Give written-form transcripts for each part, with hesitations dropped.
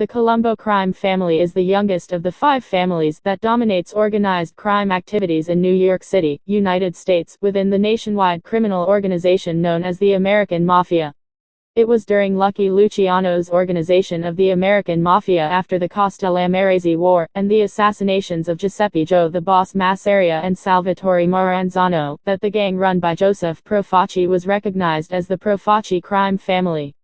The Colombo crime family is the youngest of the 5 families that dominates organized crime activities in New York City, United States, within the nationwide criminal organization known as the American Mafia. It was during Lucky Luciano's organization of the American Mafia after the Castellammarese War, and the assassinations of Giuseppe Joe the Boss Masseria and Salvatore Maranzano, that the gang run by Joseph Profaci was recognized as the Profaci crime family.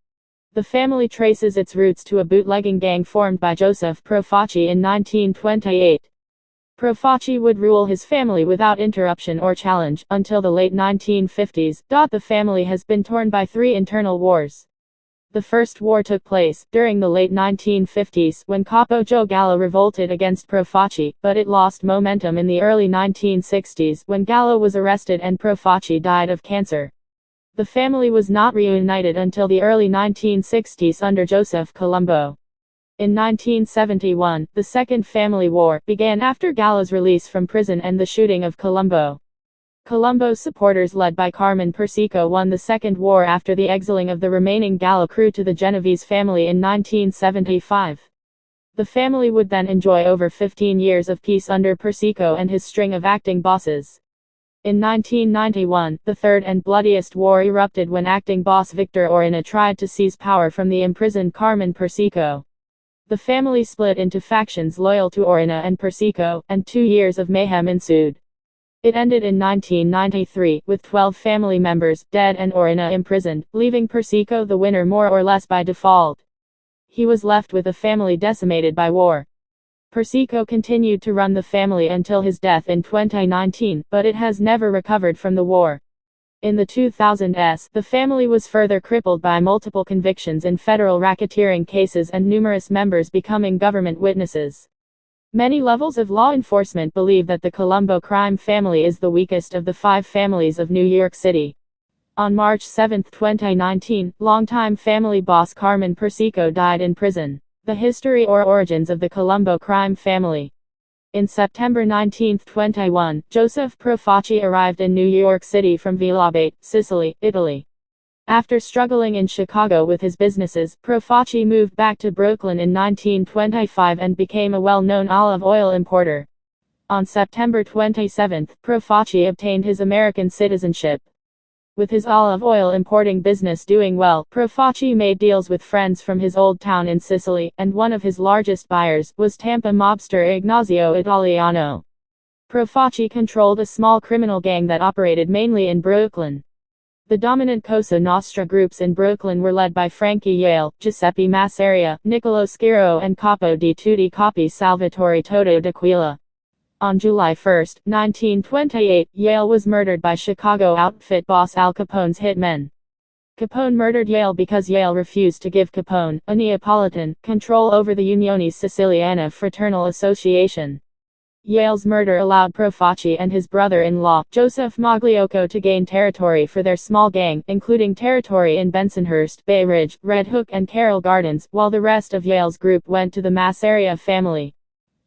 The family traces its roots to a bootlegging gang formed by Joseph Profaci in 1928. Profaci would rule his family without interruption or challenge until the late 1950s. The family has been torn by 3 internal wars. The first war took place during the late 1950s when Capo Joe Gallo revolted against Profaci, but it lost momentum in the early 1960s when Gallo was arrested and Profaci died of cancer. The family was not reunited until the early 1960s under Joseph Colombo. In 1971, the Second Family War began after Gallo's release from prison and the shooting of Colombo. Colombo's supporters led by Carmen Persico won the Second War after the exiling of the remaining Gallo crew to the Genovese family in 1975. The family would then enjoy over 15 years of peace under Persico and his string of acting bosses. In 1991, the third and bloodiest war erupted when acting boss Victor Orena tried to seize power from the imprisoned Carmen Persico. The family split into factions loyal to Orena and Persico, and 2 years of mayhem ensued. It ended in 1993, with 12 family members dead and Orena imprisoned, leaving Persico the winner more or less by default. He was left with a family decimated by war. Persico continued to run the family until his death in 2019, but it has never recovered from the war. In the 2000s, the family was further crippled by multiple convictions in federal racketeering cases and numerous members becoming government witnesses. Many levels of law enforcement believe that the Colombo crime family is the weakest of the 5 families of New York City. On March 7, 2019, longtime family boss Carmen Persico died in prison. The history or origins of the Colombo crime family. In September 1921, Joseph Profaci arrived in New York City from Villabate, Sicily, Italy. After struggling in Chicago with his businesses, Profaci moved back to Brooklyn in 1925 and became a well-known olive oil importer. On September 27, Profaci obtained his American citizenship. With his olive oil importing business doing well, Profaci made deals with friends from his old town in Sicily, and one of his largest buyers was Tampa mobster Ignazio Italiano. Profaci controlled a small criminal gang that operated mainly in Brooklyn. The dominant Cosa Nostra groups in Brooklyn were led by Frankie Yale, Giuseppe Masseria, Niccolo Schiro and Capo di Tutti Capi Salvatore Toto d'Aquila. On July 1, 1928, Yale was murdered by Chicago outfit boss Al Capone's hitmen. Capone murdered Yale because Yale refused to give Capone, a Neapolitan, control over the Unione Siciliana Fraternal Association. Yale's murder allowed Profaci and his brother-in-law, Joseph Magliocco, to gain territory for their small gang, including territory in Bensonhurst, Bay Ridge, Red Hook and Carroll Gardens, while the rest of Yale's group went to the Masseria family.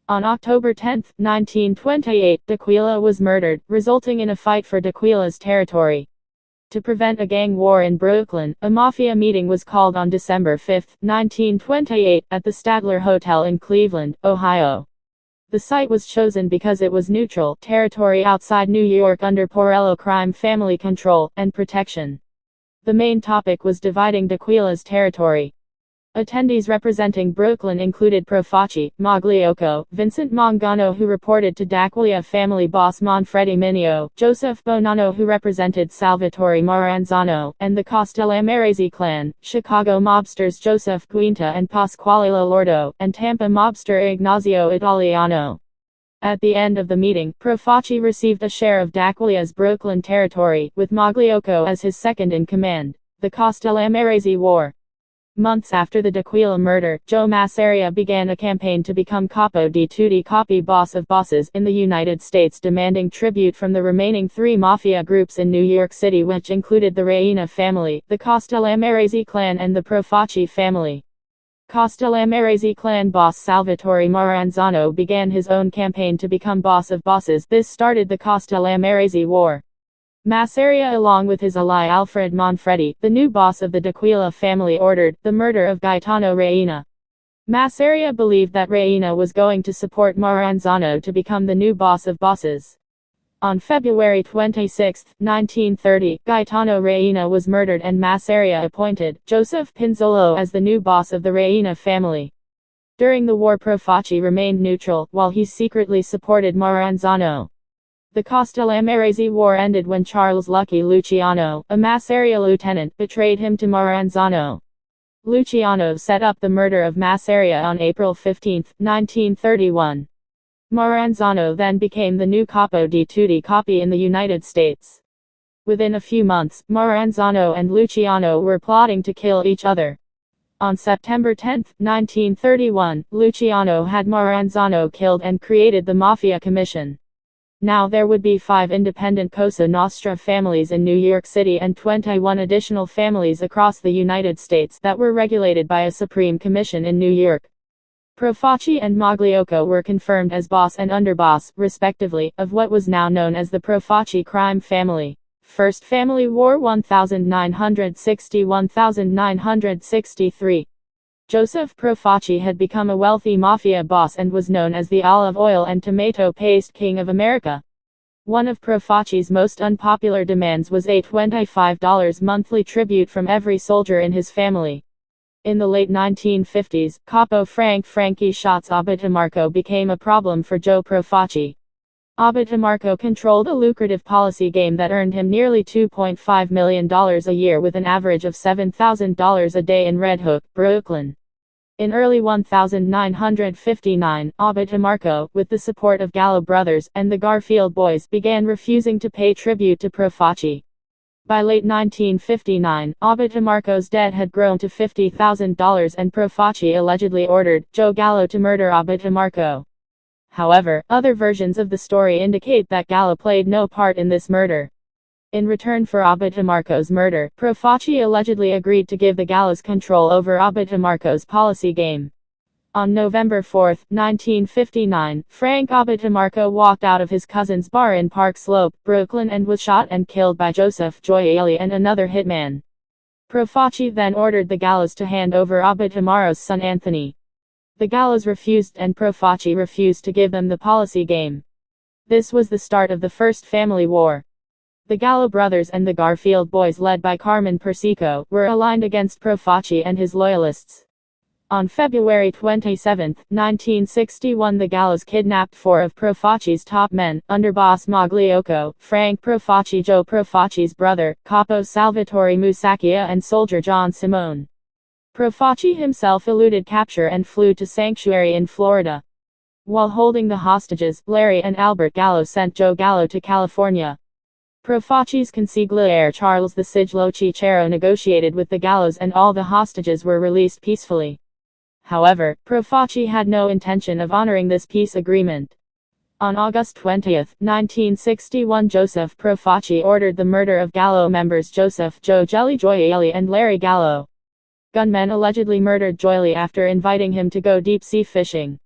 On October 10, 1928, D'Aquila was murdered, resulting in a fight for D'Aquila's territory. To prevent a gang war in Brooklyn, a mafia meeting was called on December 5, 1928, at the Statler Hotel in Cleveland, Ohio. The site was chosen because it was neutral territory outside New York under Porello crime family control and protection. The main topic was dividing D'Aquila's territory. Attendees representing Brooklyn included Profaci, Magliocco, Vincent Mangano who reported to D'Aquila family boss Manfredi Mineo, Joseph Bonanno who represented Salvatore Maranzano, and the Castellammarese clan, Chicago mobsters Joseph Guinta and Pasquale Lordo, and Tampa mobster Ignazio Italiano. At the end of the meeting, Profaci received a share of D'Aquila's Brooklyn territory, with Magliocco as his second in command. The Castellammarese War. Months after the D'Aquila murder, Joe Masseria began a campaign to become Capo di Tutti Capi boss of bosses in the United States, demanding tribute from the remaining 3 mafia groups in New York City, which included the Reina family, the Castellammarese clan and the Profaci family. Castellammarese clan boss Salvatore Maranzano began his own campaign to become boss of bosses. This started the Castellammarese War. Masseria, along with his ally Alfred Manfredi, the new boss of the D'Aquila family, ordered the murder of Gaetano Reina. Masseria believed that Reina was going to support Maranzano to become the new boss of bosses. On February 26, 1930, Gaetano Reina was murdered and Masseria appointed Joseph Pinzolo as the new boss of the Reina family. During the war, Profaci remained neutral, while he secretly supported Maranzano. The Castellammarese War ended when Charles Lucky Luciano, a Masseria lieutenant, betrayed him to Maranzano. Luciano set up the murder of Masseria on April 15, 1931. Maranzano then became the new capo di tutti capi in the United States. Within a few months, Maranzano and Luciano were plotting to kill each other. On September 10, 1931, Luciano had Maranzano killed and created the Mafia Commission. Now there would be 5 independent Cosa Nostra families in New York City and 21 additional families across the United States that were regulated by a Supreme Commission in New York. Profaci and Magliocco were confirmed as boss and underboss, respectively, of what was now known as the Profaci crime family. First Family War 1960–1963. Joseph Profaci had become a wealthy mafia boss and was known as the olive oil and tomato paste king of America. One of Profaci's most unpopular demands was a $25 monthly tribute from every soldier in his family. In the late 1950s, Capo Frankie Shots Abitamarco became a problem for Joe Profaci. Abitamarco controlled a lucrative policy game that earned him nearly $2.5 million a year with an average of $7,000 a day in Red Hook, Brooklyn. In early 1959, Abitamarco, with the support of Gallo brothers and the Garfield boys, began refusing to pay tribute to Profaci. By late 1959, Abitamarco's debt had grown to $50,000 and Profaci allegedly ordered Joe Gallo to murder Abitamarco. However, other versions of the story indicate that Gallo played no part in this murder. In return for Abitamarco's murder, Profaci allegedly agreed to give the Gallos control over Abitamarco's policy game. On November 4, 1959, Frank Abitamarco walked out of his cousin's bar in Park Slope, Brooklyn and was shot and killed by Joseph Gioeli and another hitman. Profaci then ordered the Gallos to hand over Abitamarco's son Anthony. The Gallos refused and Profaci refused to give them the policy game. This was the start of the First Family War. The Gallo brothers and the Garfield boys, led by Carmen Persico, were aligned against Profaci and his loyalists. On February 27, 1961, the Gallos kidnapped 4 of Profaci's top men, underboss Magliocco, Frank Profaci, Joe Profaci's brother, Capo Salvatore Musacchia and soldier John Simone. Profaci himself eluded capture and flew to sanctuary in Florida. While holding the hostages, Larry and Albert Gallo sent Joe Gallo to California. Profaci's consigliere Charles the Siglo Cicero negotiated with the Gallos and all the hostages were released peacefully. However, Profaci had no intention of honoring this peace agreement. On August 20, 1961, Joseph Profaci ordered the murder of Gallo members Joseph Joe Jelly Gioeli and Larry Gallo. Gunmen allegedly murdered Gioeli after inviting him to go deep-sea fishing.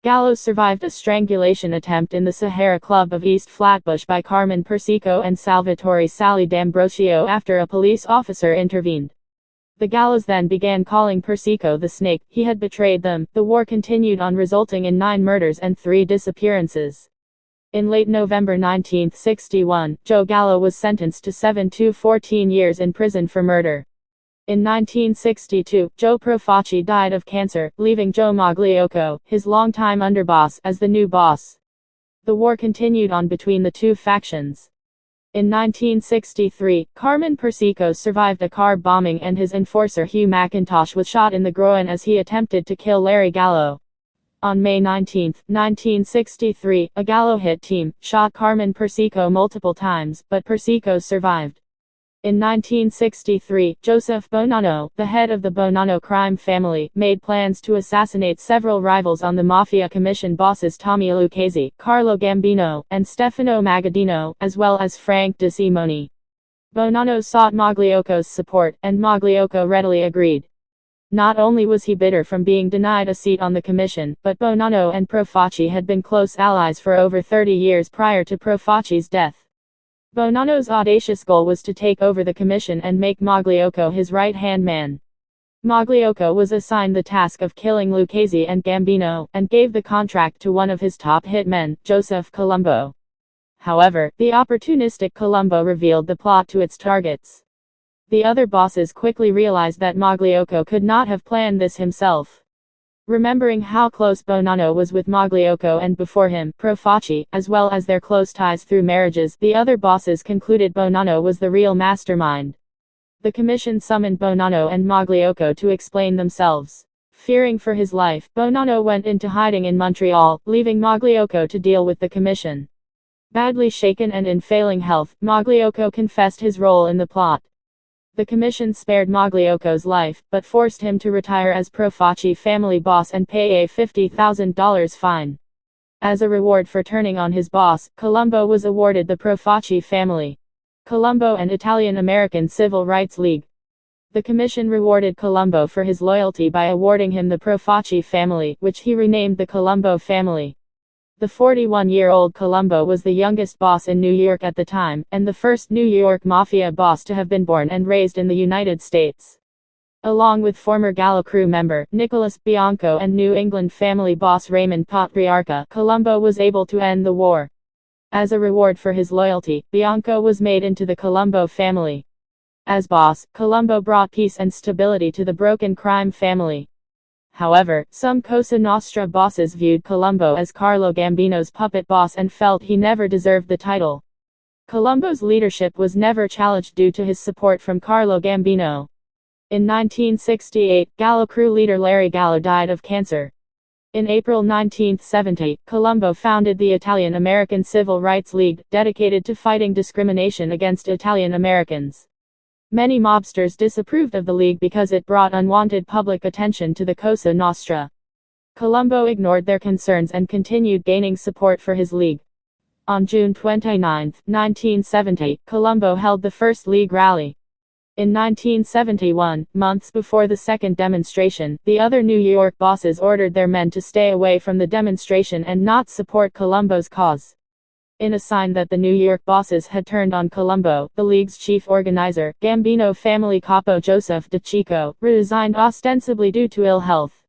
Gallo survived a strangulation attempt in the Sahara Club of East Flatbush by Carmen Persico and Salvatore Sally D'Ambrosio after a police officer intervened. The Gallos then began calling Persico the snake. He had betrayed them. The war continued on, resulting in 9 murders and 3 disappearances. In late November 1961, Joe Gallo was sentenced to 7 to 14 years in prison for murder. In 1962, Joe Profaci died of cancer, leaving Joe Magliocco, his longtime underboss, as the new boss. The war continued on between the two factions. In 1963, Carmen Persico survived a car bombing and his enforcer Hugh McIntosh was shot in the groin as he attempted to kill Larry Gallo. On May 19, 1963, a Gallo hit team shot Carmen Persico multiple times, but Persico survived. In 1963, Joseph Bonanno, the head of the Bonanno crime family, made plans to assassinate several rivals on the Mafia Commission bosses Tommy Lucchese, Carlo Gambino, and Stefano Magaddino, as well as Frank De Simone. Bonanno sought Magliocco's support, and Magliocco readily agreed. Not only was he bitter from being denied a seat on the commission, but Bonanno and Profaci had been close allies for over 30 years prior to Profaci's death. Bonanno's audacious goal was to take over the commission and make Magliocco his right-hand man. Magliocco was assigned the task of killing Lucchese and Gambino, and gave the contract to one of his top hitmen, Joseph Colombo. However, the opportunistic Colombo revealed the plot to its targets. The other bosses quickly realized that Magliocco could not have planned this himself. Remembering how close Bonanno was with Magliocco and before him, Profaci, as well as their close ties through marriages, the other bosses concluded Bonanno was the real mastermind. The commission summoned Bonanno and Magliocco to explain themselves. Fearing for his life, Bonanno went into hiding in Montreal, leaving Magliocco to deal with the commission. Badly shaken and in failing health, Magliocco confessed his role in the plot. The commission spared Magliocco's life, but forced him to retire as Profaci family boss and pay a $50,000 fine. As a reward for turning on his boss, Colombo was awarded the Profaci family, Colombo and Italian-American Civil Rights League. The commission rewarded Colombo for his loyalty by awarding him the Profaci family, which he renamed the Colombo family. The 41-year-old Colombo was the youngest boss in New York at the time, and the first New York Mafia boss to have been born and raised in the United States. Along with former Gallo crew member, Nicholas Bianco, and New England family boss Raymond Patriarca, Colombo was able to end the war. As a reward for his loyalty, Bianco was made into the Colombo family. As boss, Colombo brought peace and stability to the broken crime family. However, some Cosa Nostra bosses viewed Colombo as Carlo Gambino's puppet boss and felt he never deserved the title. Colombo's leadership was never challenged due to his support from Carlo Gambino. In 1968, Gallo crew leader Larry Gallo died of cancer. In April 1970, Colombo founded the Italian-American Civil Rights League, dedicated to fighting discrimination against Italian Americans. Many mobsters disapproved of the league because it brought unwanted public attention to the Cosa Nostra. Colombo ignored their concerns and continued gaining support for his league. On June 29, 1970, Colombo held the first league rally. In 1971, months before the second demonstration, the other New York bosses ordered their men to stay away from the demonstration and not support Colombo's cause. In a sign that the New York bosses had turned on Colombo, the league's chief organizer, Gambino family capo Joseph DeCicco, resigned ostensibly due to ill health.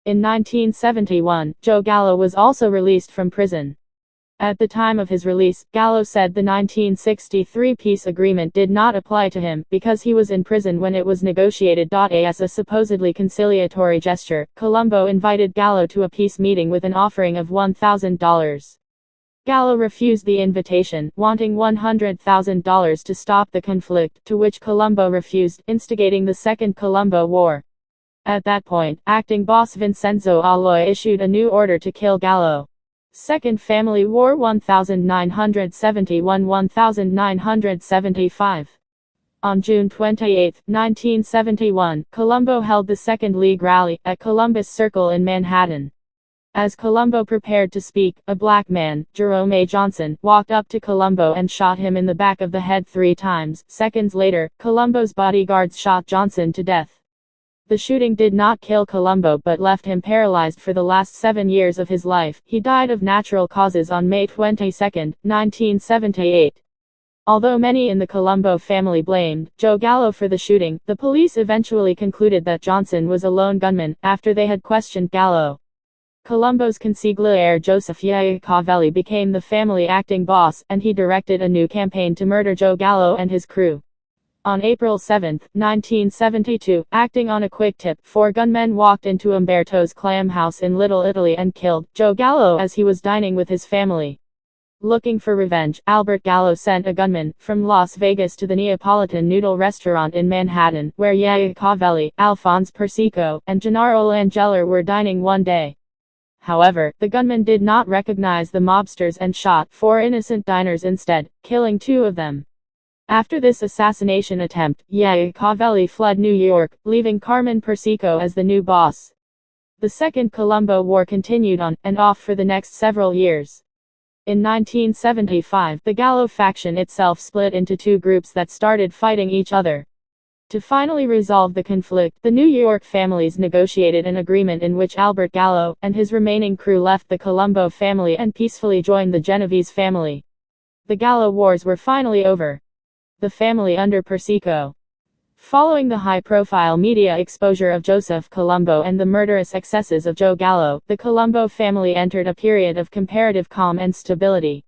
In 1971, Joe Gallo was also released from prison. At the time of his release, Gallo said the 1963 peace agreement did not apply to him, because he was in prison when it was negotiated. As a supposedly conciliatory gesture, Colombo invited Gallo to a peace meeting with an offering of $1,000. Gallo refused the invitation, wanting $100,000 to stop the conflict, to which Colombo refused, instigating the Second Colombo War. At that point, acting boss Vincenzo Alloy issued a new order to kill Gallo. Second Family War 1971–1975. On June 28, 1971, Colombo held the Second League rally, at Columbus Circle in Manhattan. As Colombo prepared to speak, a black man, Jerome A. Johnson, walked up to Colombo and shot him in the back of the head 3 times. Seconds later, Colombo's bodyguards shot Johnson to death. The shooting did not kill Colombo but left him paralyzed for the last 7 years of his life. He died of natural causes on May 22, 1978. Although many in the Colombo family blamed Joe Gallo for the shooting, the police eventually concluded that Johnson was a lone gunman, after they had questioned Gallo. Colombo's consigliere Joseph Iacovelli became the family acting boss, and he directed a new campaign to murder Joe Gallo and his crew. On April 7, 1972, acting on a quick tip, 4 gunmen walked into Umberto's clam house in Little Italy and killed Joe Gallo as he was dining with his family. Looking for revenge, Albert Gallo sent a gunman from Las Vegas to the Neapolitan Noodle restaurant in Manhattan, where Iacovelli, Alphonse Persico, and Gennaro Langeller were dining one day. However, the gunman did not recognize the mobsters and shot 4 innocent diners instead, killing 2 of them. After this assassination attempt, Iacovelli fled New York, leaving Carmen Persico as the new boss. The Second Colombo War continued on and off for the next several years. In 1975, the Gallo faction itself split into 2 groups that started fighting each other. To finally resolve the conflict, the New York families negotiated an agreement in which Albert Gallo and his remaining crew left the Colombo family and peacefully joined the Genovese family. The Gallo Wars were finally over. The family under Persico Following the high-profile media exposure of Joseph Colombo and the murderous excesses of Joe Gallo, the Colombo family entered a period of comparative calm and stability.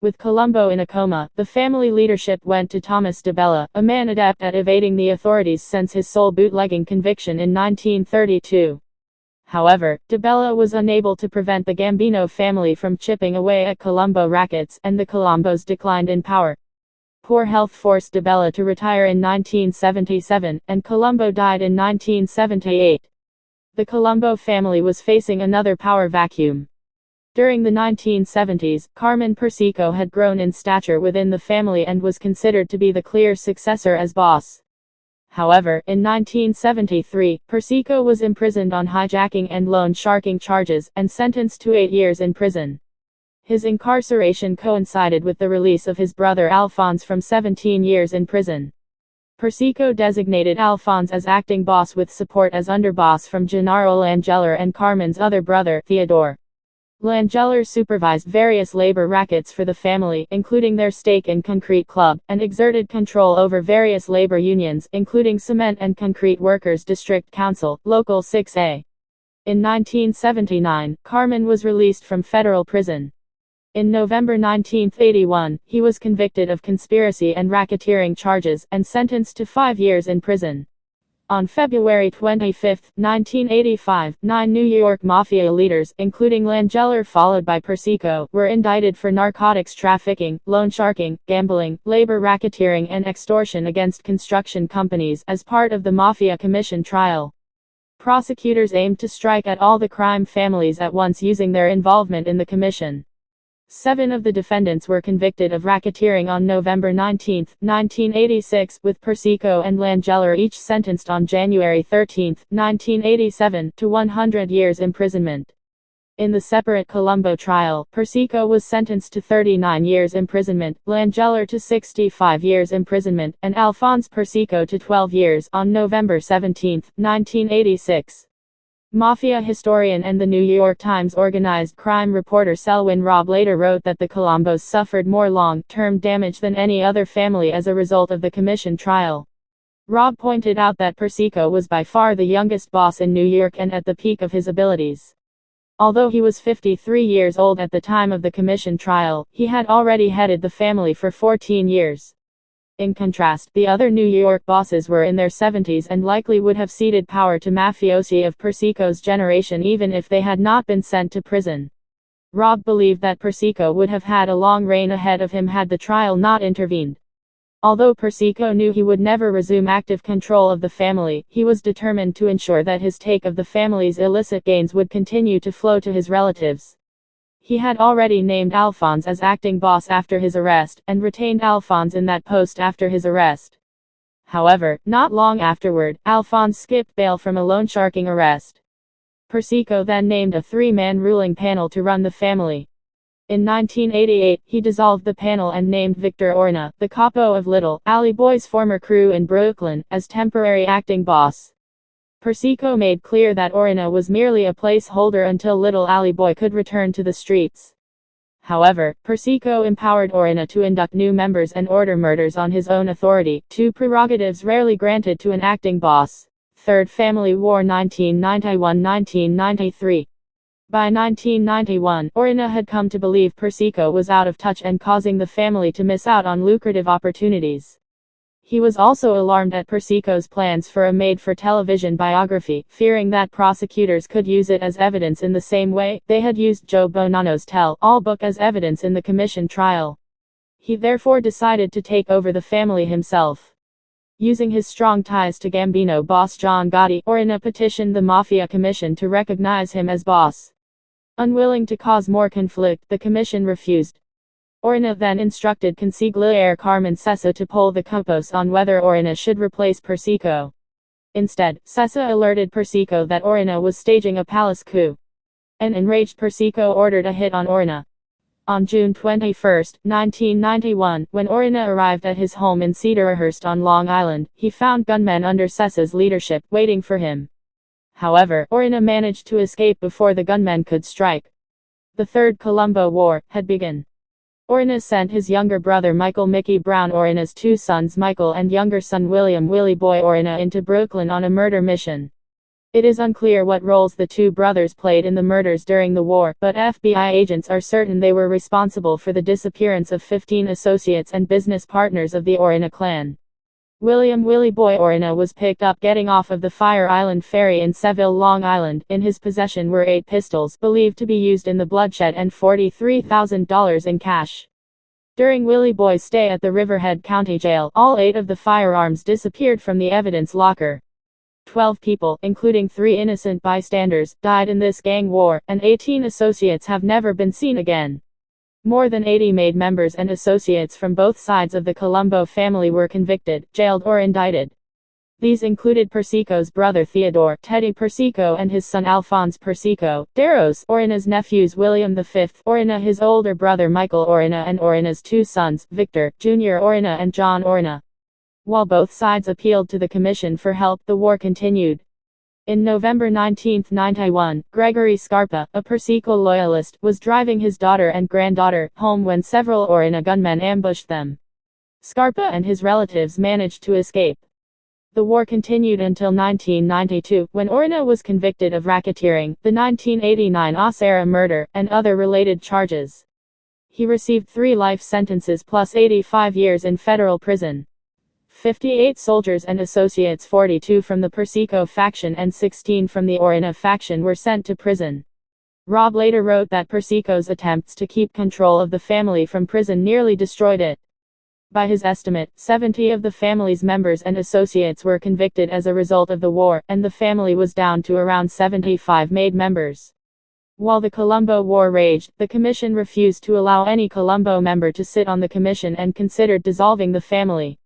With Colombo in a coma, the family leadership went to Thomas DeBella, a man adept at evading the authorities since his sole bootlegging conviction in 1932. However, DeBella was unable to prevent the Gambino family from chipping away at Colombo rackets, and the Colombos declined in power. Poor health forced DeBella to retire in 1977, and Colombo died in 1978. The Colombo family was facing another power vacuum. During the 1970s, Carmen Persico had grown in stature within the family and was considered to be the clear successor as boss. However, in 1973, Persico was imprisoned on hijacking and loan sharking charges, and sentenced to 8 years in prison. His incarceration coincided with the release of his brother Alphonse from 17 years in prison. Persico designated Alphonse as acting boss with support as underboss from Gennaro Langeller and Carmen's other brother, Theodore. Langeller supervised various labor rackets for the family, including their stake in Concrete Club, and exerted control over various labor unions, including Cement and Concrete Workers District Council, Local 6A. In 1979, Carmen was released from federal prison. In November 1981, he was convicted of conspiracy and racketeering charges, and sentenced to 5 years in prison. On February 25, 1985, 9 New York Mafia leaders, including Langeller followed by Persico, were indicted for narcotics trafficking, loan sharking, gambling, labor racketeering and extortion against construction companies as part of the Mafia Commission trial. Prosecutors aimed to strike at all the crime families at once using their involvement in the commission. 7 of the defendants were convicted of racketeering on November 19, 1986, with Persico and Langeller each sentenced on January 13, 1987, to 100 years imprisonment. In the separate Colombo trial, Persico was sentenced to 39 years imprisonment, Langeller to 65 years imprisonment, and Alphonse Persico to 12 years on November 17, 1986. Mafia historian and the New York Times organized crime reporter Selwyn Robb later wrote that the Colombos suffered more long-term damage than any other family as a result of the commission trial. Robb pointed out that Persico was by far the youngest boss in New York and at the peak of his abilities. Although he was 53 years old at the time of the commission trial, he had already headed the family for 14 years. In contrast, the other New York bosses were in their 70s and likely would have ceded power to mafiosi of Persico's generation even if they had not been sent to prison. Robb believed that Persico would have had a long reign ahead of him had the trial not intervened. Although Persico knew he would never resume active control of the family, he was determined to ensure that his take of the family's illicit gains would continue to flow to his relatives. He had already named Alphonse as acting boss after his arrest, and retained Alphonse in that post after his arrest. However, not long afterward, Alphonse skipped bail from a loan sharking arrest. Persico then named a 3-man ruling panel to run the family. In 1988, he dissolved the panel and named Victor Orna, the capo of Little Alley Boy's former crew in Brooklyn, as temporary acting boss. Persico made clear that Orna was merely a placeholder until Little Alley Boy could return to the streets. However, Persico empowered Orna to induct new members and order murders on his own authority, 2 prerogatives rarely granted to an acting boss. Third Family War 1991–1993. By 1991, Orna had come to believe Persico was out of touch and causing the family to miss out on lucrative opportunities. He was also alarmed at Persico's plans for a made-for-television biography, fearing that prosecutors could use it as evidence in the same way they had used Joe Bonanno's tell-all book as evidence in the commission trial. He therefore decided to take over the family himself. Using his strong ties to Gambino boss John Gotti, Orna petitioned the Mafia Commission to recognize him as boss. Unwilling to cause more conflict, the commission refused. Orna then instructed consigliere Carmen Sessa to poll the Copos on whether Orna should replace Persico. Instead, Sessa alerted Persico that Orna was staging a palace coup. An enraged Persico ordered a hit on Orna. On June 21, 1991, when Orna arrived at his home in Cedarhurst on Long Island, he found gunmen under Sessa's leadership waiting for him. However, Orna managed to escape before the gunmen could strike. The Third Colombo War had begun. Orena sent his younger brother Michael Mickey Brown, Orena's two sons Michael and younger son William Willie Boy Orena, into Brooklyn on a murder mission. It is unclear what roles the two brothers played in the murders during the war, but FBI agents are certain they were responsible for the disappearance of 15 associates and business partners of the Orena clan. William Willie Boy Orena was picked up getting off of the Fire Island ferry in Seville, Long Island. In his possession were 8 pistols, believed to be used in the bloodshed, and $43,000 in cash. During Willie Boy's stay at the Riverhead County Jail, all 8 of the firearms disappeared from the evidence locker. 12 people, including 3 innocent bystanders, died in this gang war, and 18 associates have never been seen again. More than 80 maid members and associates from both sides of the Colombo family were convicted, jailed or indicted. These included Persico's brother Theodore, Teddy Persico, and his son Alphonse Persico, Deros, Orena's nephews William V, Orena, his older brother Michael Orena, and Orena's 2 sons, Victor, Jr. Orena and John Orena. While both sides appealed to the Commission for help, the war continued. In November 1991, Gregory Scarpa, a Persico loyalist, was driving his daughter and granddaughter home when several Orena gunmen ambushed them. Scarpa and his relatives managed to escape. The war continued until 1992, when Orena was convicted of racketeering, the 1989 Osera murder, and other related charges. He received 3 life sentences plus 85 years in federal prison. 58 soldiers and associates, 42 from the Persico faction and 16 from the Orena faction, were sent to prison. Robb later wrote that Persico's attempts to keep control of the family from prison nearly destroyed it. By his estimate, 70 of the family's members and associates were convicted as a result of the war, and the family was down to around 75 maid members. While the Colombo War raged, the commission refused to allow any Colombo member to sit on the commission and considered dissolving the family.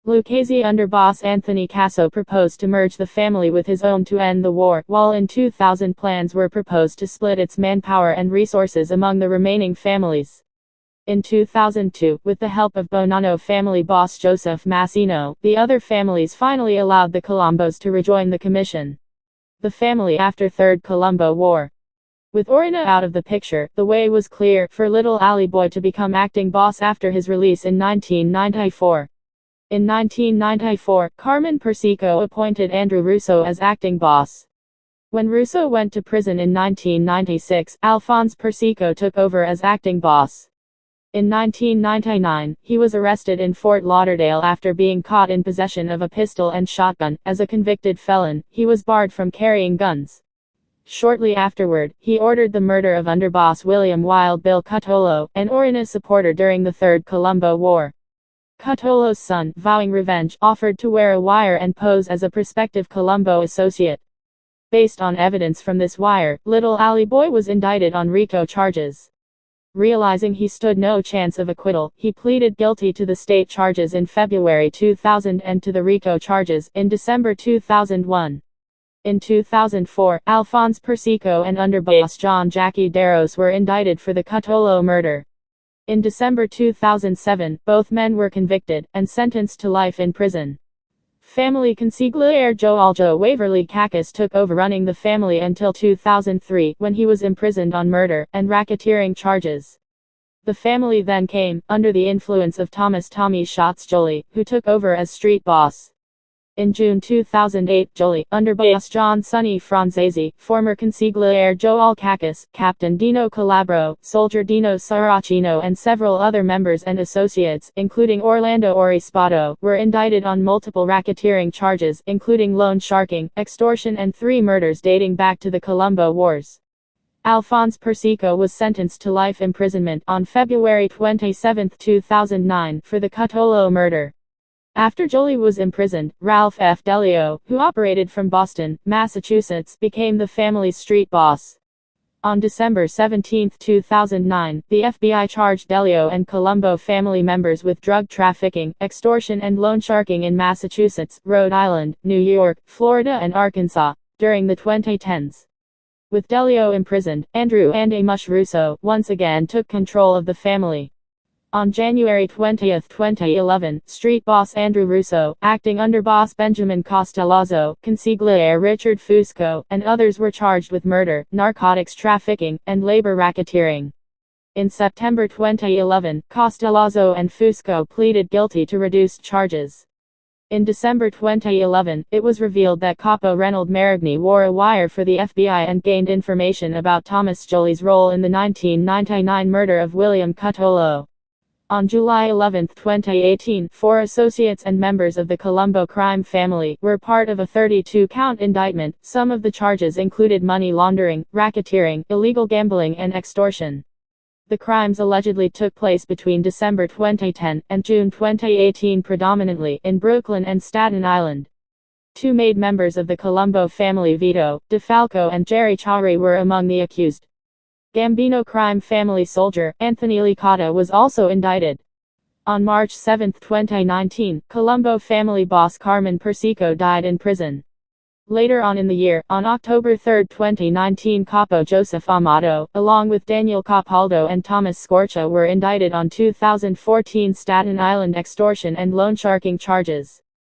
Lucchese underboss Anthony Casso proposed to merge the family with his own to end the war, while in 2000 plans were proposed to split its manpower and resources among the remaining families. In 2002, with the help of Bonanno family boss Joseph Massino, the other families finally allowed the Colombos to rejoin the commission. The family after Third Colombo War. With Orena out of the picture, the way was clear for little Ali Boy to become acting boss after his release in 1994. In 1994, Carmen Persico appointed Andrew Russo as acting boss. When Russo went to prison in 1996, Alphonse Persico took over as acting boss. In 1999, he was arrested in Fort Lauderdale after being caught in possession of a pistol and shotgun. As a convicted felon, he was barred from carrying guns. Shortly afterward, he ordered the murder of underboss William Wild Bill Cutolo, an Orena supporter during the Third Colombo War. Cutolo's son, vowing revenge, offered to wear a wire and pose as a prospective Colombo associate. Based on evidence from this wire, little Ali Boy was indicted on RICO charges. Realizing he stood no chance of acquittal, he pleaded guilty to the state charges in February 2000 and to the RICO charges in December 2001. In 2004, Alphonse Persico and underboss John Jackie Deros were indicted for the Cutolo murder. In December 2007, both men were convicted and sentenced to life in prison. Family consigliere Joe Aljo Waverly Cacus took over running the family until 2003, when he was imprisoned on murder and racketeering charges. The family then came under the influence of Thomas Tommy Shots Jolie, who took over as street boss. In June 2008, Jolie, underboss John Sonny Franzese, former consigliere Joe Alcacus, Captain Dino Calabro, Soldier Dino Saracino, and several other members and associates, including Orlando Orispato, were indicted on multiple racketeering charges, including loan sharking, extortion, and 3 murders dating back to the Colombo Wars. Alphonse Persico was sentenced to life imprisonment on February 27, 2009, for the Cutolo murder. After Jolie was imprisoned, Ralph F. Delio, who operated from Boston, Massachusetts, became the family's street boss. On December 17, 2009, the FBI charged Delio and Colombo family members with drug trafficking, extortion, and loan sharking in Massachusetts, Rhode Island, New York, Florida, and Arkansas during the 2010s. With Delio imprisoned, Andrew "Andy Mush" Russo once again took control of the family. On January 20, 2011, street boss Andrew Russo, acting underboss Benjamin Costellazzo, consigliere Richard Fusco, and others were charged with murder, narcotics trafficking, and labor racketeering. In September 2011, Castellammarese and Fusco pleaded guilty to reduced charges. In December 2011, it was revealed that Capo Reynold Marigny wore a wire for the FBI and gained information about Thomas Joly's role in the 1999 murder of William Cutolo. On July 11, 2018, 4 associates and members of the Colombo crime family were part of a 32-count indictment. Some of the charges included money laundering, racketeering, illegal gambling, and extortion. The crimes allegedly took place between December 2010 and June 2018, predominantly in Brooklyn and Staten Island. 2 made members of the Colombo family, Vito DeFalco and Jerry Chowry, were among the accused. Gambino crime family soldier Anthony Licata was also indicted. On March 7, 2019, Colombo family boss Carmen Persico died in prison. Later on in the year, on October 3, 2019, Capo Joseph Amato, along with Daniel Capaldo and Thomas Scorcha, were indicted on 2014 Staten Island extortion and loan sharking charges.